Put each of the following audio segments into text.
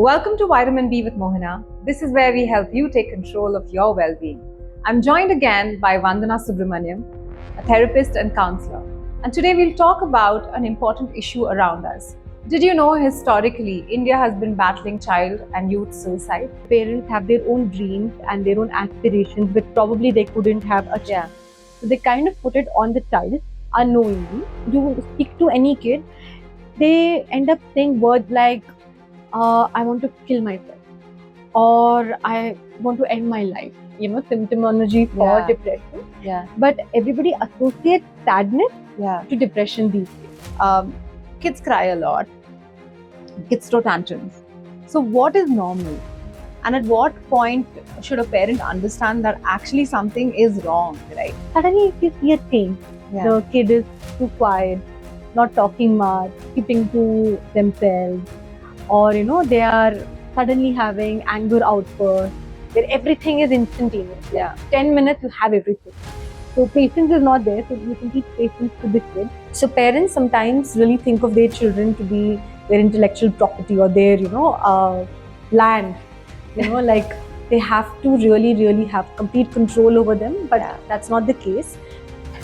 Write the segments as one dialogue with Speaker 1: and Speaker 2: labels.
Speaker 1: Welcome to Vitamin B with Mohana. This is where we help you take control of your well-being. I'm joined again by Vandana Subramanium, a therapist and counselor. And today we'll talk about an important issue around us. Did you know historically, India has been battling child and youth suicide?
Speaker 2: Parents have their own dreams and their own aspirations, but probably they couldn't have a child. So they kind of put it on the child unknowingly. You speak to any kid, they end up saying words like, I want to kill myself, or I want to end my life, symptomology for depression. But everybody associates sadness to depression these days.
Speaker 1: Kids cry a lot. Kids throw tantrums. So what is normal? And at what point should a parent understand that actually something is wrong, right?
Speaker 2: Suddenly if you see a change, the kid is too quiet, not talking much, keeping to themselves, or they are suddenly having anger outbursts where everything is instantaneous. 10 minutes you have everything. So patience is not there, so you can teach patience to the kid.
Speaker 1: So parents sometimes really think of their children to be their intellectual property or their, land. Like they have to really have complete control over them, but that's not the case.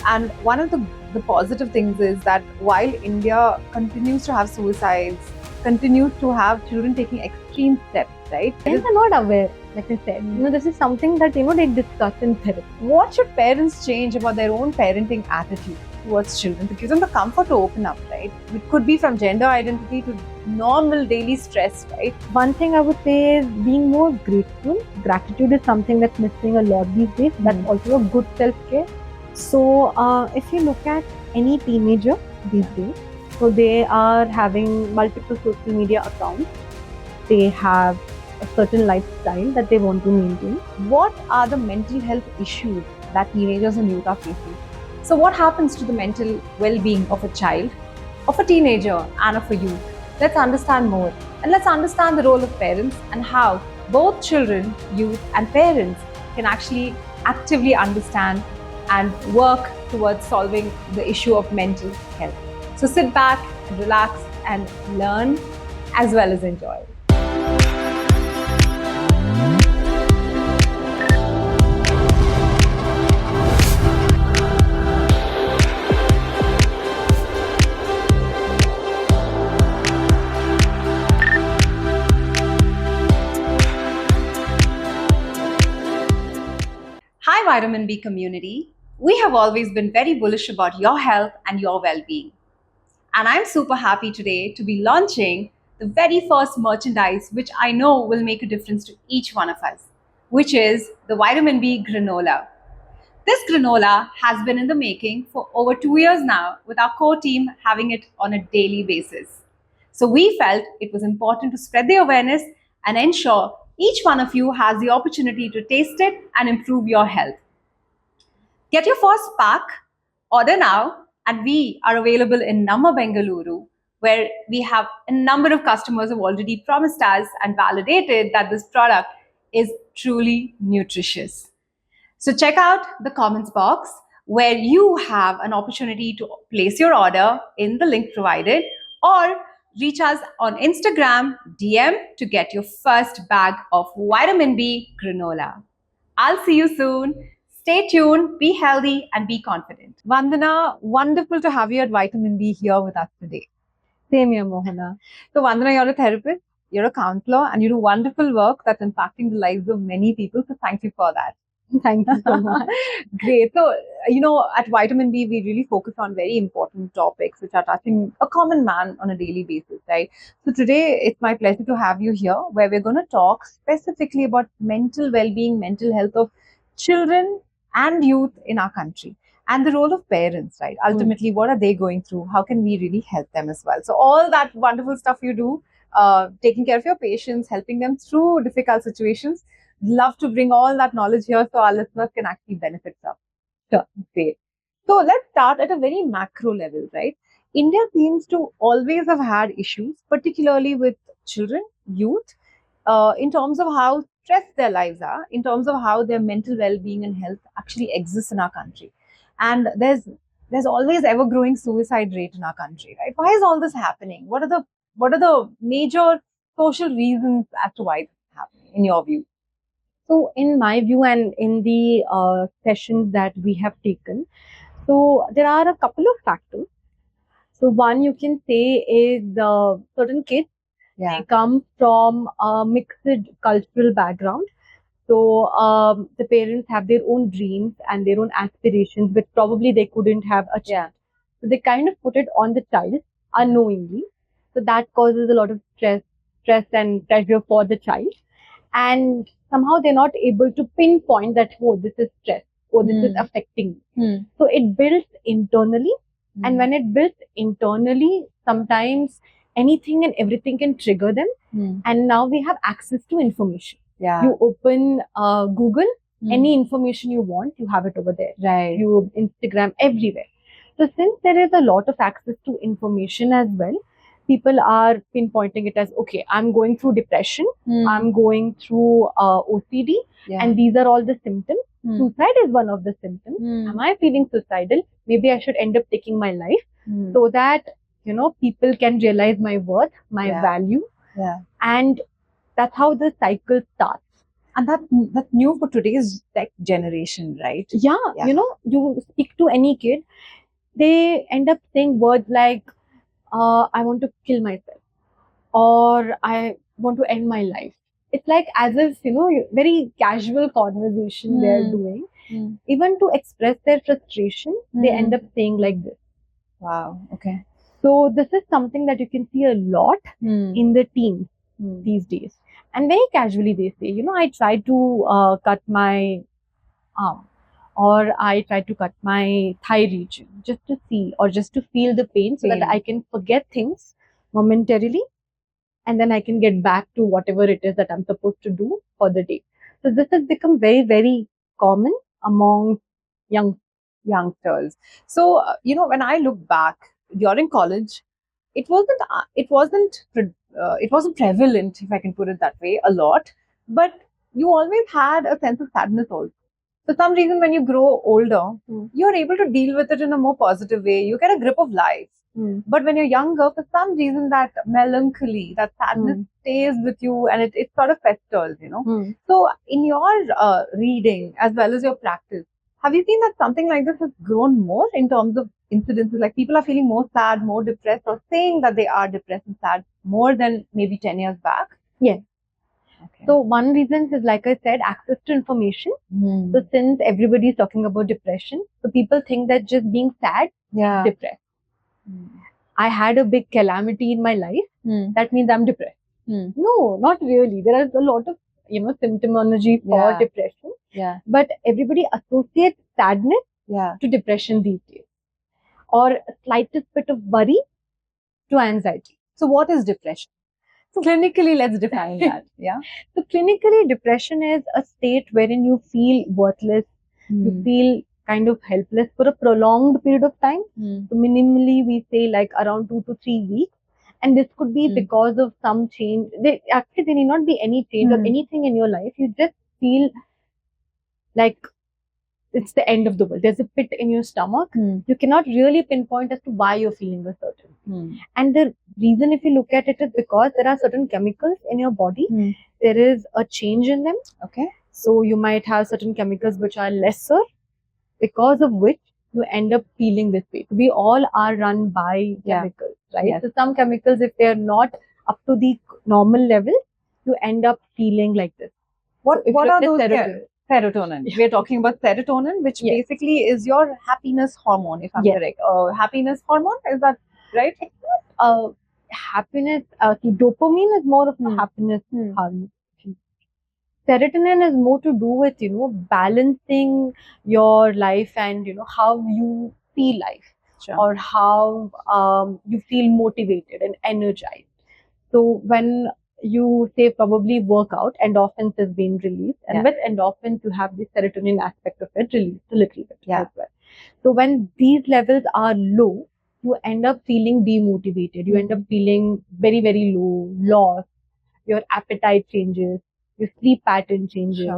Speaker 1: And one of the positive things is that while India continues to have suicides, continues to have children taking extreme steps, right?
Speaker 2: Parents are not aware, like I said. This is something that they discuss in therapy.
Speaker 1: What should parents change about their own parenting attitude towards children to give them the comfort to open up, right? It could be from gender identity to normal daily stress, right?
Speaker 2: One thing I would say is being more grateful. Gratitude is something that's missing a lot these days. That's also a good self-care. So if you look at any teenager these days, so they are having multiple social media accounts. They have a certain lifestyle that they want to maintain.
Speaker 1: What are the mental health issues that teenagers and youth are facing? So what happens to the mental well-being of a child, of a teenager and of a youth? Let's understand more, and let's understand the role of parents and how both children, youth and parents can actually actively understand and work towards solving the issue of mental health. So sit back and relax and learn as well as enjoy. Hi Vitamin B community. We have always been very bullish about your health and your well-being. And I'm super happy today to be launching the very first merchandise which I know will make a difference to each one of us, which is the Vitamin B Granola. This granola has been in the making for over 2 years now, with our core team having it on a daily basis. So we felt it was important to spread the awareness and ensure each one of you has the opportunity to taste it and improve your health. Get your first pack, order now, and we are available in Namma Bengaluru, where we have a number of customers who have already promised us and validated that this product is truly nutritious. So check out the comments box where you have an opportunity to place your order in the link provided, or reach us on Instagram DM to get your first bag of Vitamin B Granola. I'll see you soon. Stay tuned, be healthy, and be confident. Vandana, wonderful to have you at Vitamin B here with us today.
Speaker 2: Same here, Mohana.
Speaker 1: So Vandana, you're a therapist, you're a counselor, and you do wonderful work that's impacting the lives of many people. So thank you for that.
Speaker 2: Thank you so much.
Speaker 1: Great. So, at Vitamin B, we really focus on very important topics which are touching a common man on a daily basis, right? So today, it's my pleasure to have you here where we're going to talk specifically about mental well-being, mental health of children and youth in our country, and the role of parents, right? Ultimately, what are they going through? How can we really help them as well? So all that wonderful stuff you do, taking care of your patients, helping them through difficult situations. Love to bring all that knowledge here so our listeners can actually benefit from.
Speaker 2: Sure.
Speaker 1: Great. So let's start at a very macro level, right? India seems to always have had issues, particularly with children, youth, in terms of how stressed their lives are, in terms of how their mental well-being and health actually exists in our country. And there's always ever-growing suicide rate in our country, right? Why is all this happening? What are the major social reasons as to why this is happening, in your view?
Speaker 2: So, in my view, and in the sessions that we have taken, so there are a couple of factors. So, one you can say is certain kids, they come from a mixed cultural background. So the parents have their own dreams and their own aspirations, but probably they couldn't have achieved. So they kind of put it on the child unknowingly. So that causes a lot of stress and pressure for the child. And somehow they're not able to pinpoint that, oh, this is stress, oh, this is affecting me. So it builds internally. And when it builds internally, sometimes anything and everything can trigger them. And now we have access to information. You open Google, any information you want, you have it over there. You Instagram, everywhere. So since there is a lot of access to information as well, people are pinpointing it as, okay, I'm going through depression, I'm going through OCD, and these are all the symptoms. Suicide is one of the symptoms. Am I feeling suicidal? Maybe I should end up taking my life so that, people can realize my worth, my value. And that's how the cycle starts.
Speaker 1: And that's new for today's tech generation, right?
Speaker 2: Yeah. You speak to any kid, they end up saying words like, I want to kill myself, or I want to end my life. It's like as if, very casual conversation they're doing. Even to express their frustration, they end up saying like this.
Speaker 1: Wow. Okay.
Speaker 2: So this is something that you can see a lot in the teens these days. And very casually they say, I tried to cut my arm, or I try to cut my thigh region just to see, or just to feel the pain so that I can forget things momentarily, and then I can get back to whatever it is that I'm supposed to do for the day. So this has become very, very common among
Speaker 1: youngsters. So, when I look back during college, it wasn't prevalent, if I can put it that way, a lot, but you always had a sense of sadness also. For some reason, when you grow older, you're able to deal with it in a more positive way. You get a grip of life. But when you're younger, for some reason, that melancholy, that sadness stays with you, and it sort of festers, So, in your reading as well as your practice, have you seen that something like this has grown more in terms of incidences? Like people are feeling more sad, more depressed, or saying that they are depressed and sad more than maybe 10 years back?
Speaker 2: Yes.
Speaker 1: Okay.
Speaker 2: So one reason is, like I said, access to information. So since everybody is talking about depression, so people think that just being sad is depressed. I had a big calamity in my life. That means I'm depressed. No, not really. There is a lot of symptomology for depression. But everybody associates sadness to depression these days, or slightest bit of worry to anxiety.
Speaker 1: So what is depression? So clinically, let's define that.
Speaker 2: So clinically, depression is a state wherein you feel worthless, you feel kind of helpless for a prolonged period of time. So minimally, we say like around 2 to 3 weeks. And this could be because of some change. There need not be any change or anything in your life. You just feel like it's the end of the world. There's a pit in your stomach. You cannot really pinpoint as to why you're feeling a certain. And the reason, if you look at it, is because there are certain chemicals in your body. There is a change in them.
Speaker 1: Okay.
Speaker 2: So you might have certain chemicals which are lesser, because of which you end up feeling this way. We all are run by chemicals, right? So some chemicals, if they're not up to the normal level, you end up feeling like this.
Speaker 1: What are those? Serotonin. We're talking about serotonin, which basically is your happiness hormone, if I'm correct. Happiness hormone, is that right?
Speaker 2: It's not happiness. Dopamine is more of a happiness hormone. Serotonin is more to do with, balancing your life and, how you see life, or how you feel motivated and energized. So when you say probably workout, endorphins is being released, and with endorphins you have the serotonin aspect of it released a little bit as well. So when these levels are low, you end up feeling demotivated. You end up feeling very, very low, lost. Your appetite changes. Your sleep pattern changes.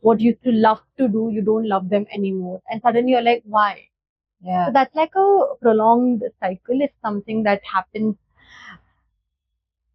Speaker 2: What you used to love to do, you don't love them anymore. And suddenly you're like, why? So that's like a prolonged cycle. It's something that happens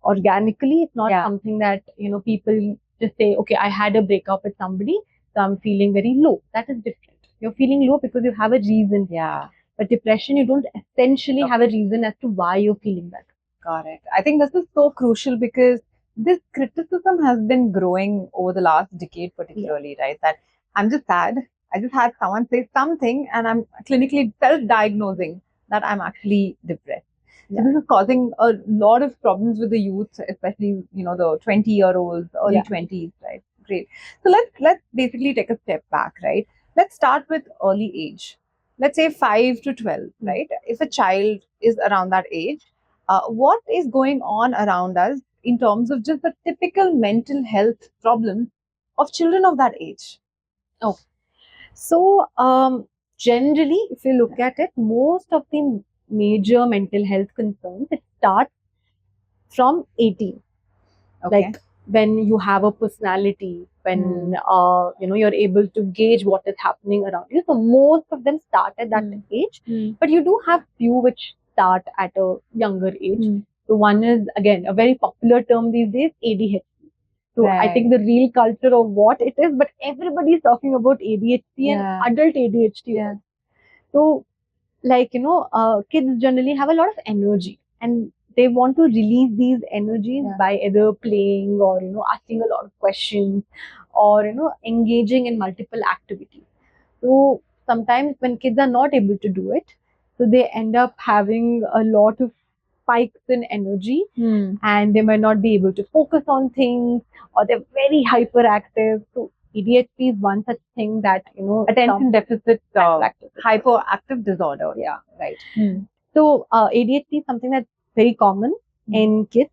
Speaker 2: organically. It's not
Speaker 1: Yeah.
Speaker 2: something that, people just say, okay, I had a breakup with somebody, so I'm feeling very low. That is different. You're feeling low because you have a reason.
Speaker 1: Yeah.
Speaker 2: But depression, you don't essentially have a reason as to why you're feeling that.
Speaker 1: Got it. I think this is so crucial because this criticism has been growing over the last decade, particularly, right? That I'm just sad. I just had someone say something, and I'm clinically self-diagnosing that I'm actually depressed. So
Speaker 2: Yeah.
Speaker 1: this is causing a lot of problems with the youth, especially the 20-year-olds, early
Speaker 2: Yeah.
Speaker 1: 20s, right? Great. So let's basically take a step back, right? Let's start with early age. Let's say 5 to 12, right? If a child is around that age, what is going on around us in terms of just the typical mental health problems of children of that age?
Speaker 2: Okay. So, generally, if you look at it, most of the major mental health concerns, it starts from 18.
Speaker 1: Okay.
Speaker 2: Like when you have a personality, when you're able to gauge what is happening around you. So most of them start at that age, but you do have few which start at a younger age. So one is, again, a very popular term these days, ADHD. So I think the real culture of what it is, but everybody is talking about ADHD and adult ADHD.
Speaker 1: Yeah.
Speaker 2: So, like, kids generally have a lot of energy, and they want to release these energies by either playing or, asking a lot of questions, or, engaging in multiple activities. So sometimes when kids are not able to do it, so they end up having a lot of spikes in energy, and they might not be able to focus on things, or they're very hyperactive. So ADHD is one such thing that,
Speaker 1: Attention deficit
Speaker 2: hyperactive.
Speaker 1: hyperactive disorder.
Speaker 2: Yeah.
Speaker 1: Right.
Speaker 2: So ADHD is something that's very common in kids.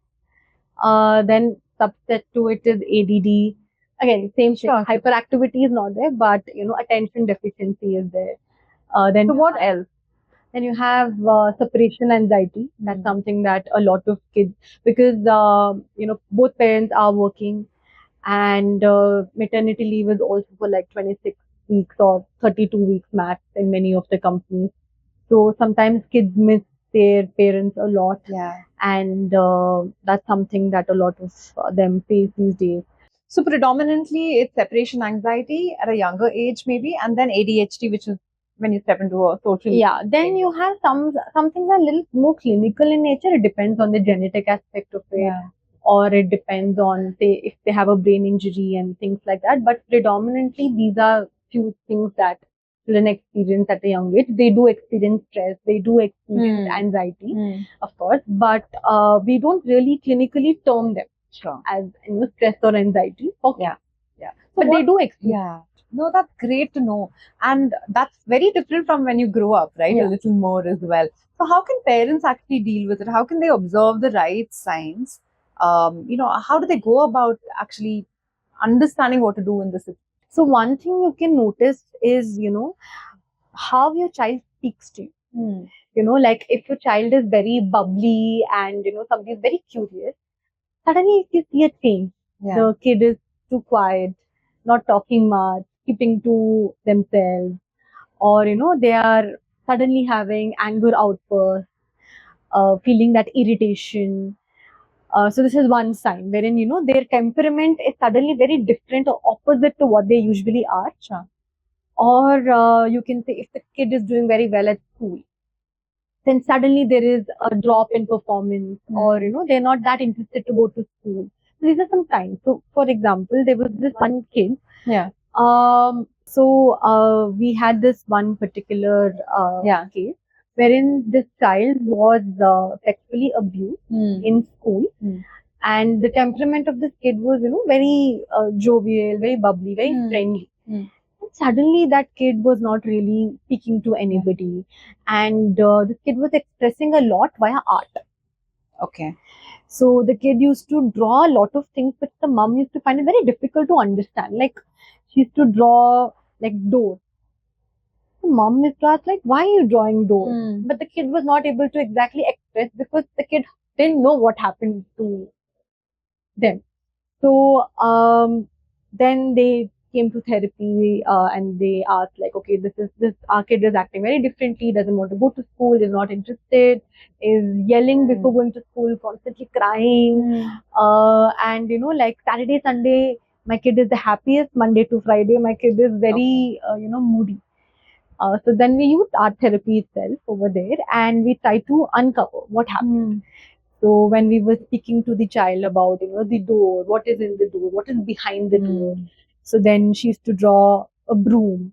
Speaker 2: Then subset to it is ADD. Again, same thing. Hyperactivity is not there, but attention deficiency is there. Then
Speaker 1: So what else?
Speaker 2: Then you have separation anxiety. That's something that a lot of kids, because both parents are working, and maternity leave is also for like 26 weeks or 32 weeks max in many of the companies. So sometimes kids miss their parents a lot.
Speaker 1: Yeah.
Speaker 2: And that's something that a lot of them face these days.
Speaker 1: So predominantly it's separation anxiety at a younger age, maybe, and then ADHD, which is when you step into a social.
Speaker 2: Yeah, then you have something a little more clinical in nature. It depends on the genetic aspect of it, or it depends on, say, if they have a brain injury and things like that. But predominantly, these are few things that children experience at a young age. They do experience stress, they do experience anxiety, of course, but we don't really clinically term them as stress or anxiety. Okay.
Speaker 1: Yeah.
Speaker 2: So but they do experience.
Speaker 1: Yeah. No, that's great to know. And that's very different from when you grow up, right? A little more as well. So how can parents actually deal with it? How can they observe the right signs? How do they go about actually understanding what to do in this situation?
Speaker 2: So one thing you can notice is, how your child speaks to you. Like if your child is very bubbly and, somebody is very curious, suddenly you see a change. The kid is too quiet, not talking much, keeping to themselves, or, they are suddenly having anger outbursts, feeling that irritation. So this is one sign wherein, their temperament is suddenly very different or opposite to what they usually are. Or you can say if the kid is doing very well at school, then suddenly there is a drop in performance, or they're not that interested to go to school. So these are some signs. So for example, there was this one kid. So we had this one particular case wherein this child was sexually abused in school. And the temperament of this kid was, very jovial, very bubbly, very friendly. And suddenly that kid was not really speaking to anybody. And this kid was expressing a lot via art.
Speaker 1: Okay.
Speaker 2: So the kid used to draw a lot of things, but the mom used to find it very difficult to understand. Like she used to draw like doors. The mom used to ask, like, why are you drawing doors? But the kid was not able to exactly express because the kid didn't know what happened to them. So then they came to therapy and they asked like, okay, this our kid is acting very differently, doesn't want to go to school, is not interested, is yelling before going to school, constantly crying, and like Saturday, Sunday, my kid is the happiest. Monday to Friday, my kid is very moody. So then we used art therapy itself over there, and we tried to uncover what happened. So when we were speaking to the child about the door, what is in the door, what is behind the door. So then she used to draw a broom.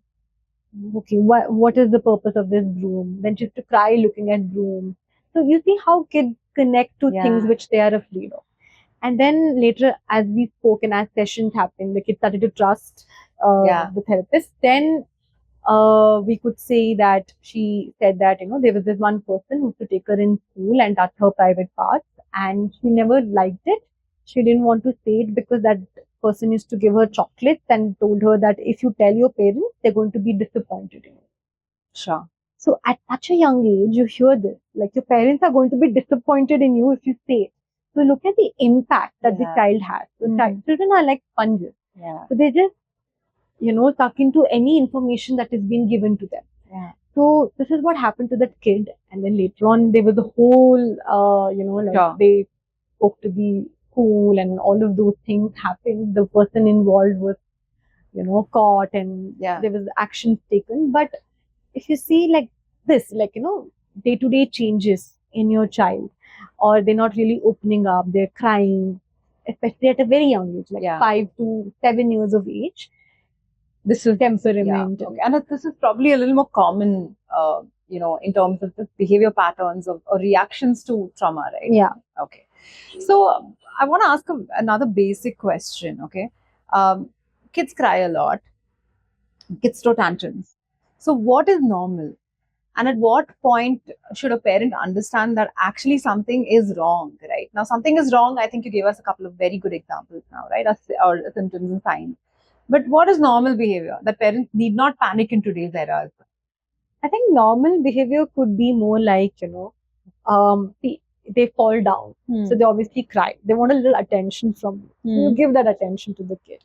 Speaker 2: Okay, what is the purpose of this broom? Then she used to cry looking at broom. So you see how kids connect to things which they are afraid of. And then later, as we spoke and as sessions happened, the kids started to trust the therapist. Then we could say that she said that there was this one person who used to take her in school and touch her private parts, and she never liked it. She didn't want to say it because that person used to give her chocolates and told her that if you tell your parents, they're going to be disappointed in you.
Speaker 1: Sure.
Speaker 2: So at such a young age, you hear this, like your parents are going to be disappointed in you if you say it. So look at the impact that the child has. So children are like sponges. So they just tuck into any information that is being given to them. So this is what happened to that kid, and then later on there was a whole, they spoke to the school, and all of those things happened. The person involved was, caught, and there was actions taken. But if you see like this, like day-to-day changes in your child, or they're not really opening up, they're crying, especially at a very young age, like 5 to 7 years of age. This is temperament.
Speaker 1: Okay. And this is probably a little more common, in terms of the behavior patterns or reactions to trauma, right?
Speaker 2: Yeah.
Speaker 1: Okay. So I want to ask another basic question. Okay. Kids cry a lot. Kids throw tantrums. So what is normal? And at what point should a parent understand that actually something is wrong, right? Now, something is wrong. I think you gave us a couple of very good examples now, right? Or symptoms and signs. But what is normal behavior that parents need not panic in today's era?
Speaker 2: I think normal behavior could be more like, they fall down. So they obviously cry. They want a little attention from you. So you give that attention to the kid.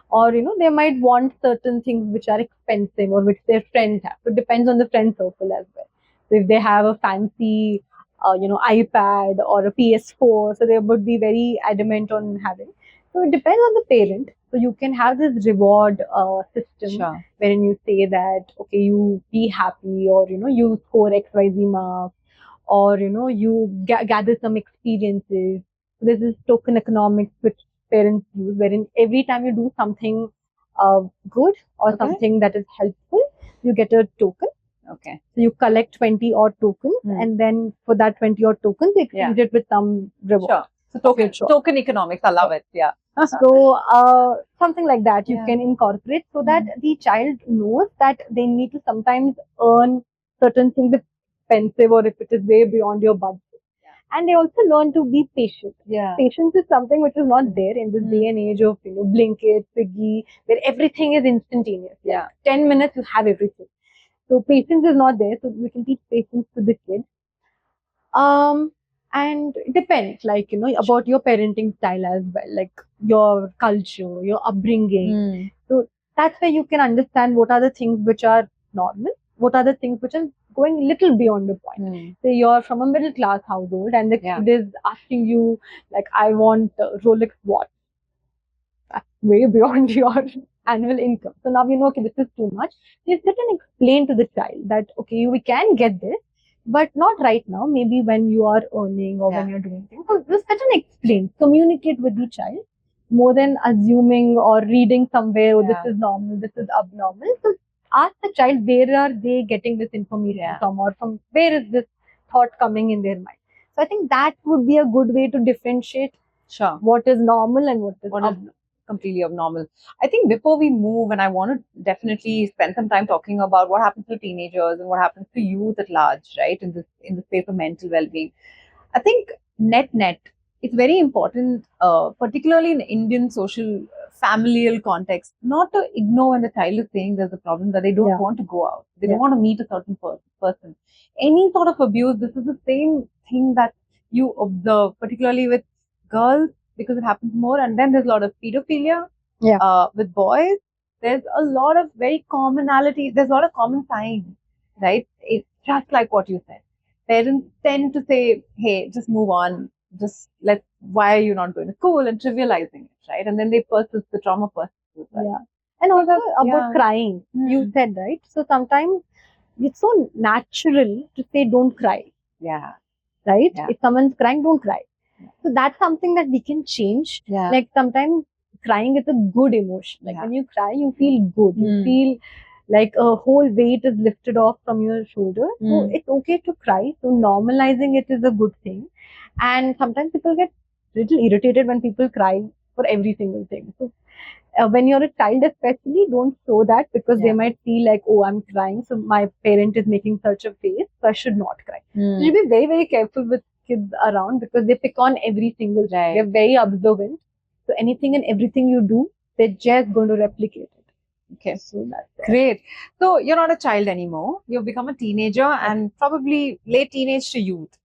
Speaker 2: Or, they might want certain things which are expensive or which their friends have. So it depends on the friend circle as well. So if they have a fancy, iPad or a PS4, so they would be very adamant on having. So it depends on the parent. So you can have this reward system wherein you say that, okay, you be happy, or, you score XYZ marks, or, you gather some experiences. So there's this token economics which parents use, wherein every time you do something good or something that is helpful, you get a token.
Speaker 1: Okay.
Speaker 2: So you collect 20 odd tokens, and then for that 20 odd tokens, you exchange it with some reward.
Speaker 1: Sure. So token economics, I love it. Yeah.
Speaker 2: So something like that you can incorporate, so that the child knows that they need to sometimes earn certain things if expensive or if it is way beyond your budget. And they also learn to be patient. Patience is something which is not there in this day and age of Blinkit, Swiggy, where everything is instantaneous. 10 minutes you have everything. So patience is not there. So we can teach patience to the kids. And it depends, like, about your parenting style as well, like your culture, your upbringing. So that's where you can understand what are the things which are normal, what are the things which are going little beyond the point. Say you're from a middle class household and the kid is asking you, like, I want a Rolex watch. That's way beyond your annual income. So now okay, this is too much. You sit and explain to the child that, okay, we can get this, but not right now, maybe when you are earning or when you're doing things. So just sit and explain, communicate with the child more than assuming or reading somewhere, oh, this is normal, this is abnormal. So ask the child, where are they getting this information from, or from where is this thought coming in their mind. So I think that would be a good way to differentiate what is normal and what is abnormal.
Speaker 1: Completely abnormal. I think before we move, and I want to definitely spend some time talking about what happens to teenagers and what happens to youth at large, right, in the space of mental well-being. I think net, it's very important, particularly in Indian social familial context, not to ignore when the child is saying there's a problem, that they don't want to go out, they don't want to meet a certain person. Any sort of abuse, this is the same thing that you observe, particularly with girls, because it happens more. And then there's a lot of pedophilia with boys. there's a lot of very commonality. There's a lot of common signs, right? It's just like what you said. Parents tend to say, "Hey, just move on. Just let. Why are you not going to school?" and trivializing it, right? And then they persist. The trauma persists. As well.
Speaker 2: Yeah. And also about
Speaker 1: Yeah.
Speaker 2: crying, you said, right? So sometimes it's so natural to say don't cry,
Speaker 1: Yeah.
Speaker 2: right?
Speaker 1: Yeah.
Speaker 2: If someone's crying, don't cry. So that's something that we can change.
Speaker 1: Yeah.
Speaker 2: Like sometimes crying is a good emotion. Like when you cry, you feel good. You feel like a whole weight is lifted off from your shoulder. So it's okay to cry. So normalizing it is a good thing. And sometimes people get little irritated when people cry for every single thing. So when you're a child especially, don't show that, because they might feel like, oh, I'm crying, so my parent is making such a face, so I should not cry. So you be very, very careful with kids around, because they pick on every single thing. They're very observant. So anything and everything you do, they're just going to replicate it.
Speaker 1: Okay, so that's great. So you're not a child anymore. You've become a teenager and probably late teenage to youth.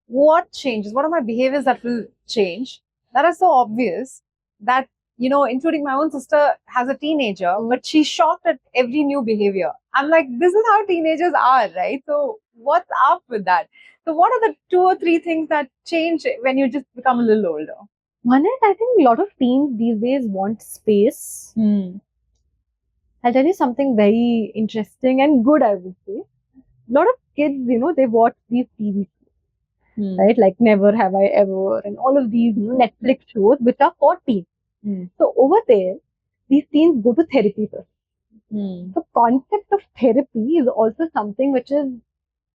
Speaker 1: What changes? What are my behaviors that will change that are so obvious that, including my own sister has a teenager, but she's shocked at every new behavior. I'm like, this is how teenagers are, right? So what's up with that? So what are the 2 or 3 things that change when you just become a little older?
Speaker 2: One is, I think a lot of teens these days want space. I'll tell you something very interesting and good, I would say. A lot of kids, they watch these TV shows, right? Like Never Have I Ever and all of these Netflix shows which are for teens. So over there, these teens go to therapy first. The concept of therapy is also something which is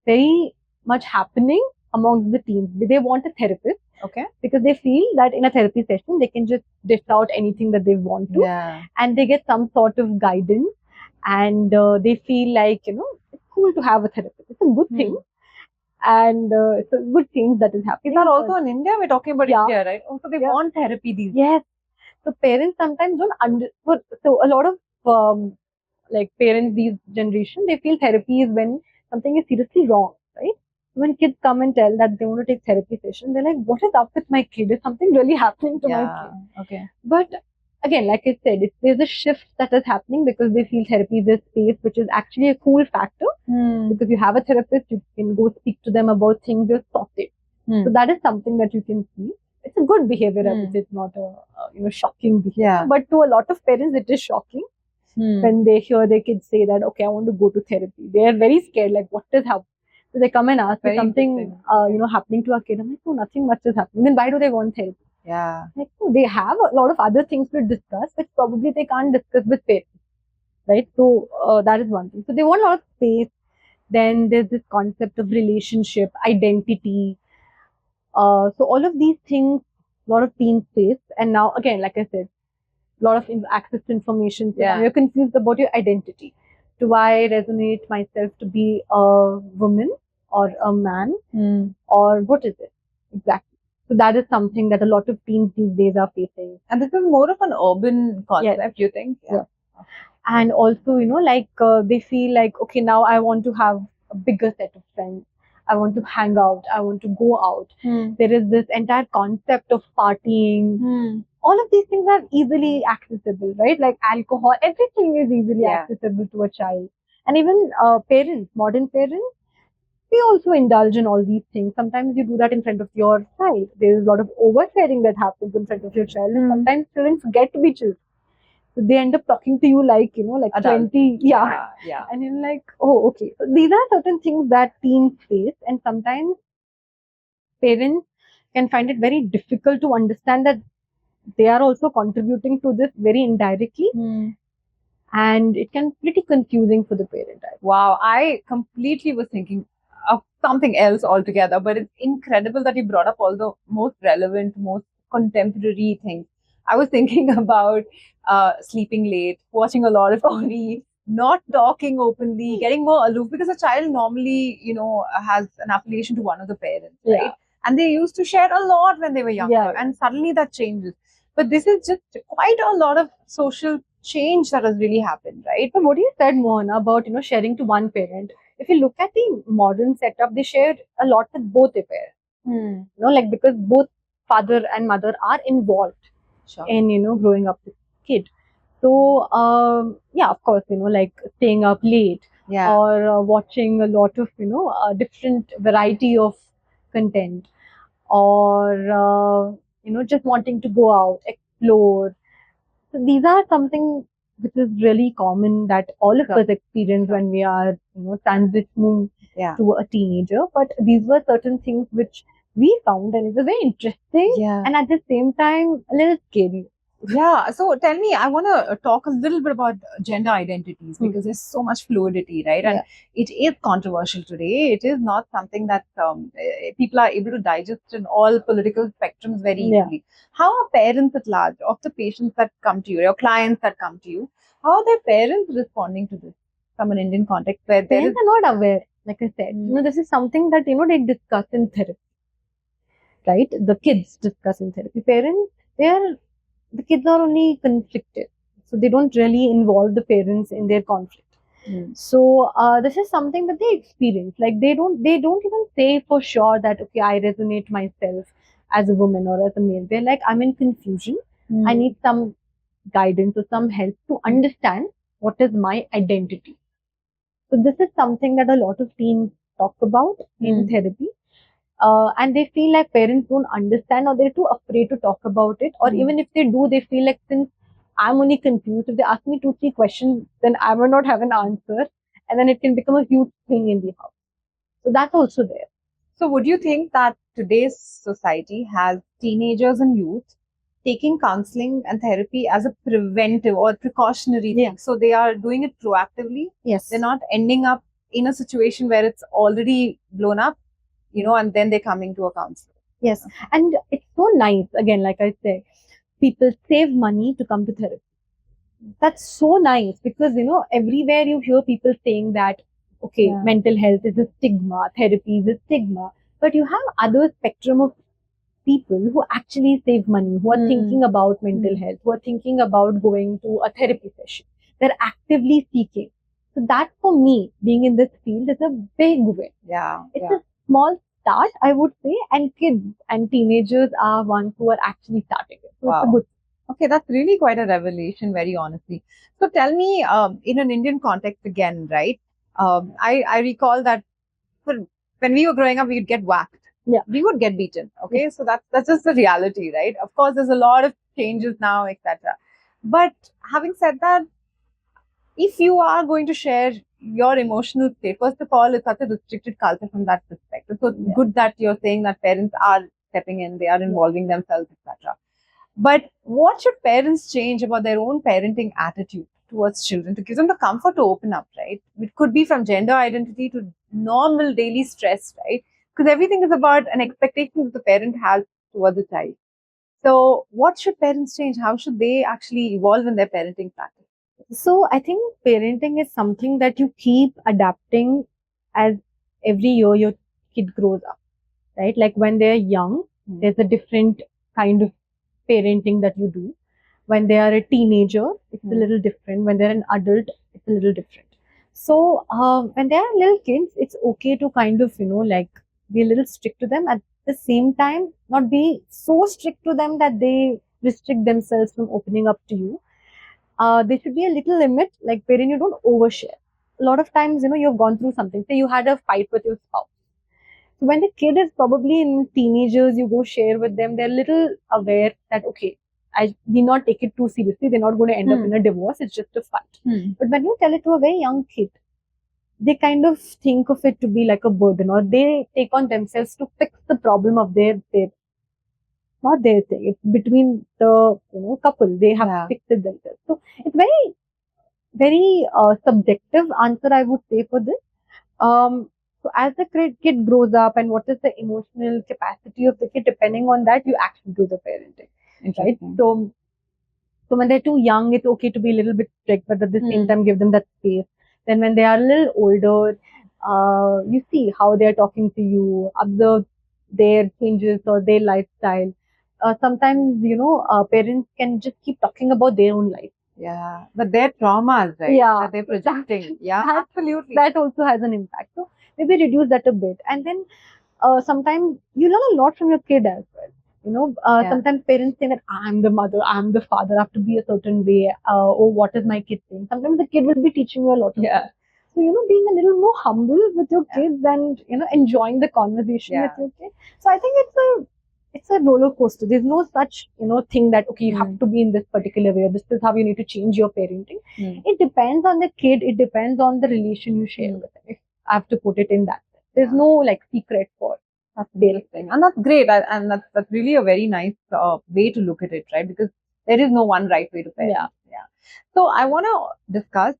Speaker 2: very much happening amongst the teens. They want a therapist.
Speaker 1: Okay.
Speaker 2: Because they feel that in a therapy session, they can just dish out anything that they want to.
Speaker 1: Yeah.
Speaker 2: And they get some sort of guidance. And they feel like, it's cool to have a therapist. It's a good thing. And it's a good change that is happening.
Speaker 1: Is that also in India? We're talking about India, right? Also, they want therapy these days.
Speaker 2: Yes. So parents sometimes don't so a lot of like parents these generation, they feel therapy is when something is seriously wrong, right? When kids come and tell that they want to take therapy session, they're like, what is up with my kid? Is something really happening to my kid?
Speaker 1: Okay.
Speaker 2: But again, like I said, there's a shift that is happening because they feel therapy is a space which is actually a cool factor. Because you have a therapist, you can go speak to them about things you're sorted. So that is something that you can see. It's a good behavior, it's not a shocking behavior.
Speaker 1: Yeah.
Speaker 2: But to a lot of parents, it is shocking when they hear their kids say that, okay, I want to go to therapy. They are very scared, like what is happening? So they come and ask, is something happening to a kid? I'm like, no, nothing much is happening. Then why do they want therapy?
Speaker 1: Yeah.
Speaker 2: Like, no, they have a lot of other things to discuss, which probably they can't discuss with parents, right? So that is one thing. So they want a lot of space. Then there's this concept of relationship, identity. So all of these things, a lot of teens face. And now, again, like I said, a lot of access to information. So you're confused about your identity. Do I resonate myself to be a woman or a man? Or what is it exactly? So that is something that a lot of teens these days are facing.
Speaker 1: And this is more of an urban concept, you think?
Speaker 2: Yeah. And also, they feel like, okay, now I want to have a bigger set of friends. I want to hang out. I want to go out. There is this entire concept of partying. All of these things are easily accessible, right? Like alcohol, everything is easily accessible to a child. And even parents, modern parents, we also indulge in all these things. Sometimes you do that in front of your child. There is a lot of oversharing that happens in front of your child. And sometimes children forget to be children. So they end up talking to you like, like
Speaker 1: Adult.
Speaker 2: 20.
Speaker 1: Yeah.
Speaker 2: And you're like, oh, okay. So these are certain things that teens face. And sometimes parents can find it very difficult to understand that they are also contributing to this very indirectly. And it can be pretty confusing for the parent.
Speaker 1: Wow, I completely was thinking of something else altogether, but it's incredible that you brought up all the most relevant, most contemporary things. I was thinking about sleeping late, watching a lot of TV, not talking openly, getting more aloof, because a child normally, has an affiliation to one of the parents, right? And they used to share a lot when they were younger, and suddenly that changes. But this is just quite a lot of social change that has really happened, right?
Speaker 2: But what you said, Mohana, about sharing to one parent. If you look at the modern setup, they share a lot with both their parents. Because both father and mother are involved in growing up the kid. So yeah, of course, like staying up late, or watching a lot of different variety of content, or just wanting to go out, explore. So these are something which is really common that all of us experience when we are transitioning to a teenager. But these were certain things which we found, and it was very interesting, and at the same time a little scary.
Speaker 1: Yeah. So tell me, I want to talk a little bit about gender identities because there's so much fluidity, right? And it is controversial today. It is not something that people are able to digest in all political spectrums very easily. How are parents at large of the patients that come to you, your clients that come to you, how are their parents responding to this from an Indian context where
Speaker 2: Parents are not aware, like I said. This is something that they discuss in therapy, right? The kids discuss in therapy. Parents, the kids are only conflicted, so they don't really involve the parents in their conflict. So this is something that they experience. Like they don't even say for sure that okay, I resonate myself as a woman or as a male. They're like, I'm in confusion. I need some guidance or some help to understand what is my identity. So this is something that a lot of teens talk about in therapy. And they feel like parents don't understand, or they're too afraid to talk about it, or even if they do, they feel like, since I'm only confused, if they ask me 2-3 questions, then I will not have an answer, and then it can become a huge thing in the house. So that's also there.
Speaker 1: So would you think that today's society has teenagers and youth taking counseling and therapy as a preventive or precautionary thing? So they are doing it proactively.
Speaker 2: Yes.
Speaker 1: They're not ending up in a situation where it's already blown up, and then they're coming to a counselor.
Speaker 2: Yes. And it's so nice, again, like I say, people save money to come to therapy. That's so nice, because everywhere you hear people saying that okay, mental health is a stigma, therapy is a stigma, but you have other spectrum of people who actually save money, who are thinking about mental health, who are thinking about going to a therapy session. They're actively seeking. So that, for me, being in this field, is a big win. It's a small start, I would say, and kids and teenagers are ones who are actually starting it. So it's a good.
Speaker 1: Okay, that's really quite a revelation, very honestly. So tell me, in an Indian context again, right? I recall that when we were growing up, we'd get whacked. We would get beaten. Okay, so that's just the reality, right? Of course, there's a lot of changes now, etc. But having said that, if you are going to share your emotional state, first of all, it's such a restricted culture from that perspective. So good that you're saying that parents are stepping in, they are involving themselves, etc. But what should parents change about their own parenting attitude towards children to give them the comfort to open up, right? It could be from gender identity to normal daily stress, right? Because everything is about an expectation that the parent has towards the child. So, what should parents change? How should they actually evolve in their parenting practice?
Speaker 2: So I think parenting is something that you keep adapting as every year your kid grows up, right? Like when they're young, there's a different kind of parenting that you do. When they are a teenager, it's a little different. When they're an adult, it's a little different. So when they are little kids, it's okay to kind of, like be a little strict to them. At the same time, not be so strict to them that they restrict themselves from opening up to you. There should be a little limit, like wherein you don't overshare. A lot of times, you've gone through something. Say you had a fight with your spouse. So when the kid is probably in teenagers, you go share with them, they're little aware that, okay, I need not take it too seriously. They're not going to end up in a divorce. It's just a fight. But when you tell it to a very young kid, they kind of think of it to be like a burden, or they take on themselves to fix the problem of their not their thing. It's between the couple. They have to fix it themselves. So it's very subjective answer, I would say, for this. So as the kid grows up, and what is the emotional capacity of the kid, depending on that, you actually do the parenting, right? So when they're too young, it's okay to be a little bit strict, but at the same time, give them that space. Then when they are a little older, you see how they're talking to you, observe their changes or their lifestyle. Sometimes, parents can just keep talking about their own life.
Speaker 1: Yeah, but their traumas, right? That they're projecting. Absolutely.
Speaker 2: That also has an impact. So maybe reduce that a bit. And then sometimes you learn a lot from your kid as well. Sometimes parents say that I'm the mother, I'm the father, I have to be a certain way. Oh, what is my kid saying? Sometimes the kid will be teaching you a lot of things. So, being a little more humble with your kids and, enjoying the conversation with your kid. So I think it's a roller coaster. There's no such, thing that, okay, you have to be in this particular way, or this is how you need to change your parenting. It depends on the kid. It depends on the relation you share with them. If I have to put it in that way. There's no like secret for
Speaker 1: That's interesting. And that's great. And that's really a very nice way to look at it, right? Because there is no one right way to parent. Yeah. So I want to discuss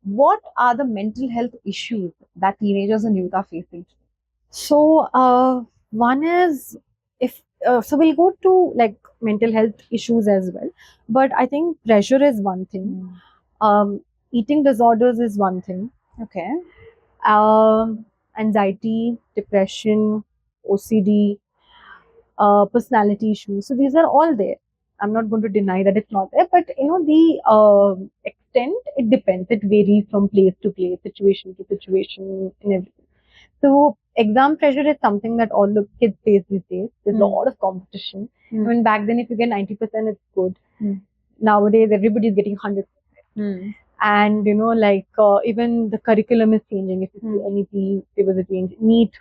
Speaker 1: what are the mental health issues that teenagers and youth are facing.
Speaker 2: So, one is so we'll go to like mental health issues as well, but I think pressure is one thing. Eating disorders is one thing.
Speaker 1: Okay.
Speaker 2: Anxiety, depression, OCD, personality issues. So these are all there. I'm not going to deny that it's not there, but the extent, it depends. It varies from place to place, situation to situation, and everything. So exam pressure is something that all the kids face these days. There's a lot of competition. I mean, back then, if you get 90%, it's good. Nowadays, everybody's getting 100%. And even the curriculum is changing. If you see NEP, there was a change. NEET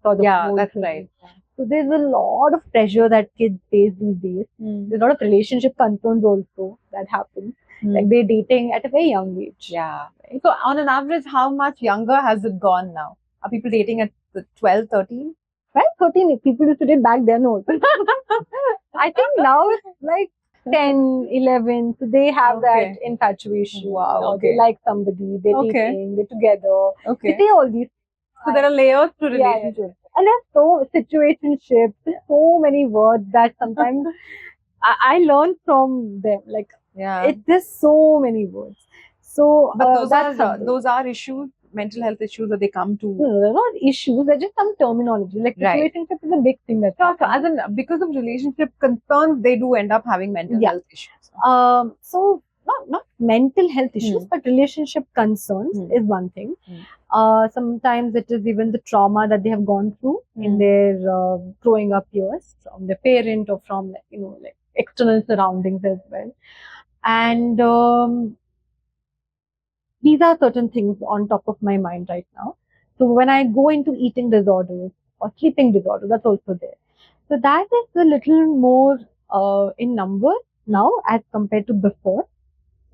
Speaker 2: for the whole
Speaker 1: that's
Speaker 2: thing.
Speaker 1: right.
Speaker 2: So there's a lot of pressure that kids face these days. There's a lot of relationship concerns also that happen. Like they're dating at a very young age.
Speaker 1: Yeah. Right? So on an average, how much younger has it gone now? Are people dating at 12, 13?
Speaker 2: 12, 13, people used to date back then also. I think now it's like 10, 11. So they have that infatuation.
Speaker 1: Wow.
Speaker 2: They like somebody, they're dating, they're together. They say all these.
Speaker 1: So there are layers to relationships.
Speaker 2: And there's so situationships, there's so many words that sometimes I learn from them. Like, there's so many words. So,
Speaker 1: but those are issues, mental health issues that they come to.
Speaker 2: No, they're not issues. They're just some terminology. Like situationship is a big thing that.
Speaker 1: As in, because of relationship concerns, they do end up having mental health issues.
Speaker 2: So not mental health issues, but relationship concerns is one thing. Sometimes it is even the trauma that they have gone through in their growing up years from their parent or from like external surroundings as well. And these are certain things on top of my mind right now. So when I go into eating disorders or sleeping disorders, that's also there. So that is a little more in number now as compared to before.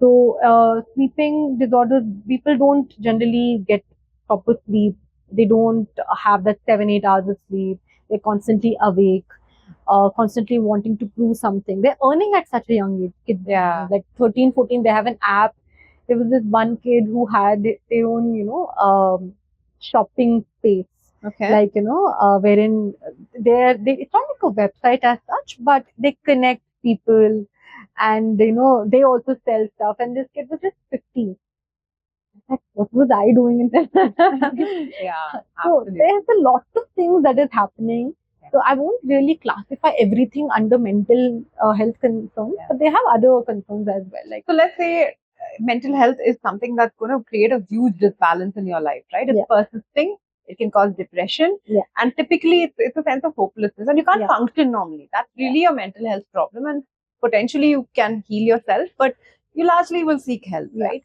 Speaker 2: So sleeping disorders, people don't generally get proper sleep. They don't have that 7-8 hours of sleep. They're constantly awake, constantly wanting to prove something. They're earning at such a young age. Kids, like 13, 14, they have an app. There was this one kid who had their own, shopping space. Like, wherein it's not like a website as such, but they connect people and, they also sell stuff. And this kid was just 15. Like, what was I doing in that? So there's a lot of things that is happening. So I won't really classify everything under mental health concerns, but they have other concerns as well. Like,
Speaker 1: so let's say mental health is something that's going to create a huge disbalance in your life, right? It's persisting. It can cause depression. And typically it's a sense of hopelessness and you can't function normally. That's really a mental health problem. And potentially you can heal yourself, but you largely will seek help, right?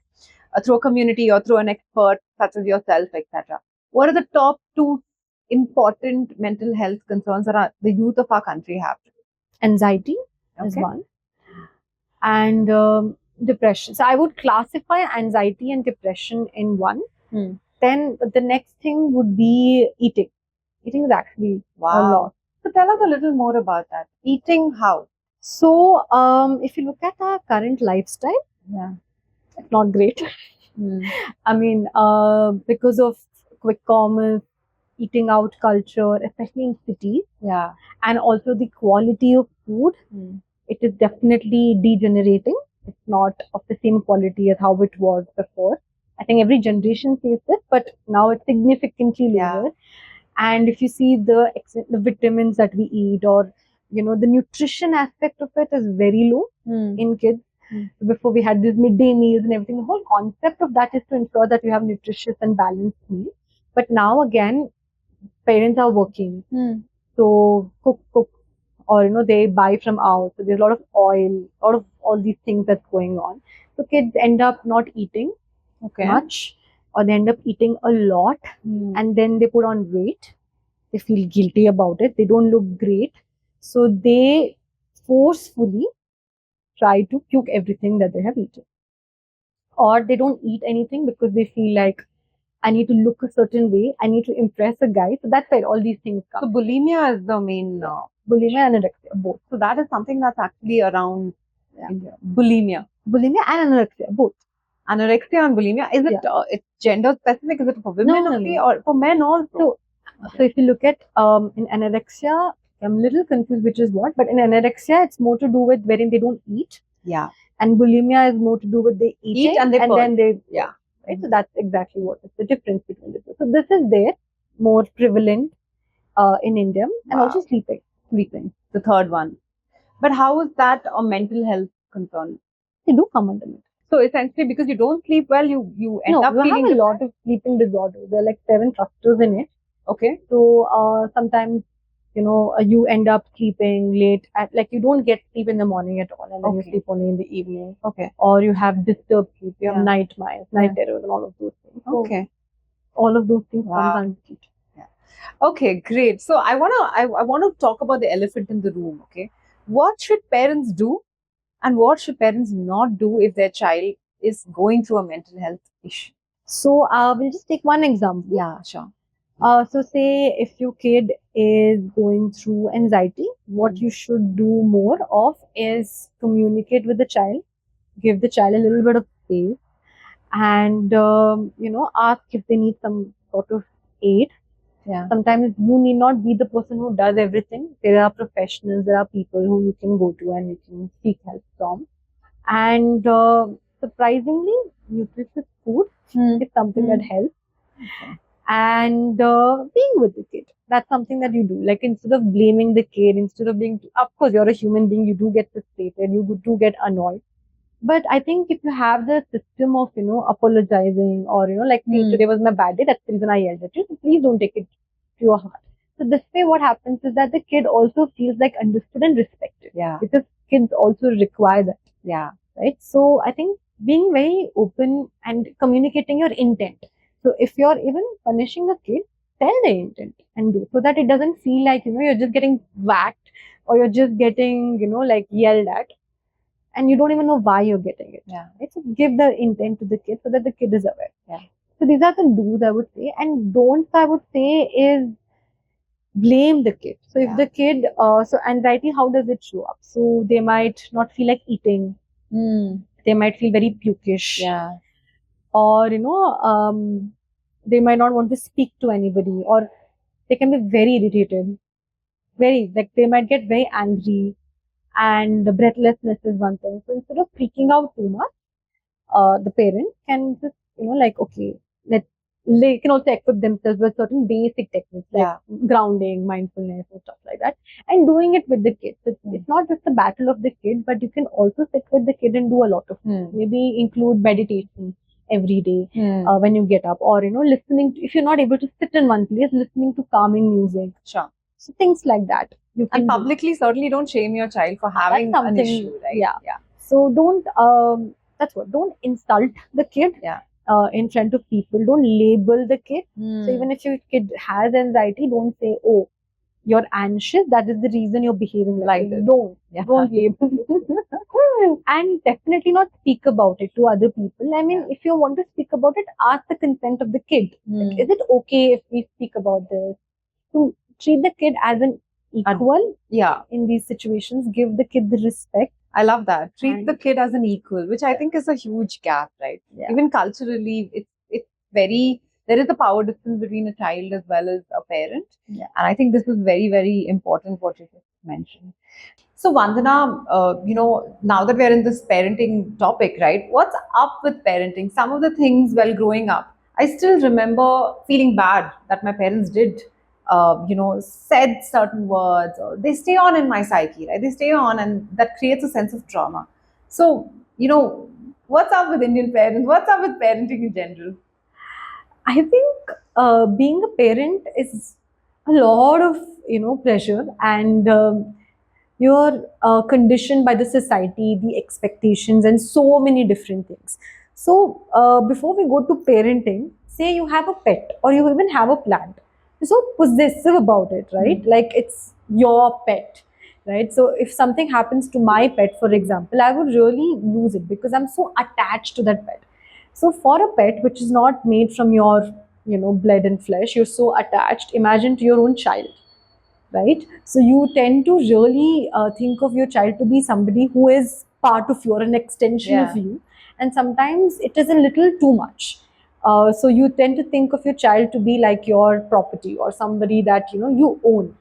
Speaker 1: Through a community or through an expert such as yourself, etc. What are the top 2 important mental health concerns that the youth of our country have?
Speaker 2: Anxiety is one. And depression. So I would classify anxiety and depression in one. Then the next thing would be eating. Eating is actually a lot.
Speaker 1: So tell us a little more about that. Eating how?
Speaker 2: So if you look at our current lifestyle, it's not great. I mean, because of quick commerce, eating out culture, especially in cities, and also the quality of food, it is definitely degenerating. It's not of the same quality as how it was before. I think every generation says it, but now it's significantly lower. And if you see the vitamins that we eat, or the nutrition aspect of it is very low in kids. Before we had these midday meals and everything, the whole concept of that is to ensure that you have nutritious and balanced meals. But now again, parents are working, so cook or they buy from out. So there's a lot of oil, a lot of all these things that's going on. So kids end up not eating much, or they end up eating a lot, and then they put on weight. They feel guilty about it. They don't look great, so they forcefully try to puke everything that they have eaten, or they don't eat anything because they feel like, I need to look a certain way, I need to impress a guy. So that's where all these things come.
Speaker 1: So bulimia is the main.
Speaker 2: Bulimia and anorexia, both.
Speaker 1: So that is something that's actually around India. Bulimia
Speaker 2: And anorexia, both.
Speaker 1: Anorexia and bulimia. Is it it's gender specific? Is it for women only or for men also?
Speaker 2: So if you look at in anorexia, I'm a little confused which is what, but in anorexia it's more to do with wherein they don't eat.
Speaker 1: Yeah.
Speaker 2: And bulimia is more to do with they eat and then they right. So that's exactly what is the difference between the two. So this is there more prevalent in India, and also sleeping.
Speaker 1: The third one. But how is that a mental health concern?
Speaker 2: They do come under it.
Speaker 1: So essentially, because you don't sleep well, you end up feeling
Speaker 2: have a lot of sleeping disorders. There are like 7 clusters in it.
Speaker 1: Okay.
Speaker 2: So sometimes you end up sleeping late like you don't get sleep in the morning at all, and then you sleep only in the evening.
Speaker 1: Okay.
Speaker 2: Or you have disturbed sleep, you have nightmares, night terrors, and all of those things. So all of those things come under it.
Speaker 1: Okay, great. So I wanna talk about the elephant in the room. Okay, what should parents do, and what should parents not do if their child is going through a mental health issue?
Speaker 2: So we'll just take one example.
Speaker 1: Yeah, sure.
Speaker 2: So say if your kid is going through anxiety, what you should do more of is communicate with the child, give the child a little bit of space, and ask if they need some sort of aid.
Speaker 1: Yeah.
Speaker 2: Sometimes you need not be the person who does everything. There are professionals, there are people who you can go to and you can seek help from. And surprisingly, nutritious food is something that helps.
Speaker 1: Okay.
Speaker 2: And being with the kid, that's something that you do. Like instead of blaming the kid, instead of being, of course, you're a human being, you do get frustrated, you do get annoyed. But I think if you have the system of, apologizing or, like today was my bad day, that's the reason I yelled at you. So please don't take it to your heart. So this way what happens is that the kid also feels like understood and respected.
Speaker 1: Yeah.
Speaker 2: Because kids also require that.
Speaker 1: Yeah.
Speaker 2: Right. So I think being very open and communicating your intent. So if you're even punishing a kid, tell the intent and do, so that it doesn't feel like, you're just getting whacked or you're just getting, like yelled at. And you don't even know why you're getting it.
Speaker 1: Yeah.
Speaker 2: Right? So give the intent to the kid so that the kid is aware.
Speaker 1: Yeah.
Speaker 2: So these are the do's I would say. And don'ts I would say is blame the kid. So if the kid, so anxiety, how does it show up? So they might not feel like eating. They might feel very pukish.
Speaker 1: Yeah.
Speaker 2: Or, they might not want to speak to anybody, or they can be very irritated. They might get very angry. And the breathlessness is one thing. So instead of freaking out too much, the parent can just, okay, they can also equip themselves with certain basic techniques like grounding, mindfulness, and stuff like that, and doing it with the kid. So it's not just the battle of the kid, but you can also sit with the kid and do a lot of things. Maybe include meditation every day when you get up, or listening to, if you're not able to sit in one place, listening to calming music.
Speaker 1: Sure.
Speaker 2: So things like that. You can
Speaker 1: and publicly certainly don't shame your child for having an issue, right?
Speaker 2: Yeah. So don't don't insult the kid in front of people. Don't label the kid. So even if your kid has anxiety, don't say, oh, you're anxious, that is the reason you're behaving like this. Don't label. And definitely not speak about it to other people. I mean, if you want to speak about it, ask the consent of the kid. Like, is it okay if we speak about this? To treat the kid as an equal in these situations, give the kid the respect.
Speaker 1: I love that. Treat the kid as an equal, which I think is a huge gap, right? Even culturally, it's very, there is a power difference between a child as well as a parent. And I think this is very, very important what you just mentioned. So Vandana, now that we're in this parenting topic, right? What's up with parenting? Some of the things while growing up, I still remember feeling bad that my parents did said certain words, or they stay on in my psyche, right? They stay on, and that creates a sense of trauma. So, what's up with Indian parents? What's up with parenting in general?
Speaker 2: I think being a parent is a lot of, pressure, and You're conditioned by the society, the expectations, and so many different things. So, before we go to parenting, say you have a pet or you even have a plant, you're so possessive about it, right? Like it's your pet, right? So, if something happens to my pet, for example, I would really lose it because I'm so attached to that pet. So, for a pet which is not made from your, blood and flesh, you're so attached. Imagine to your own child, right? So you tend to really think of your child to be somebody who is part of you or an extension of you, and sometimes it is a little too much. So you tend to think of your child to be like your property or somebody that you own,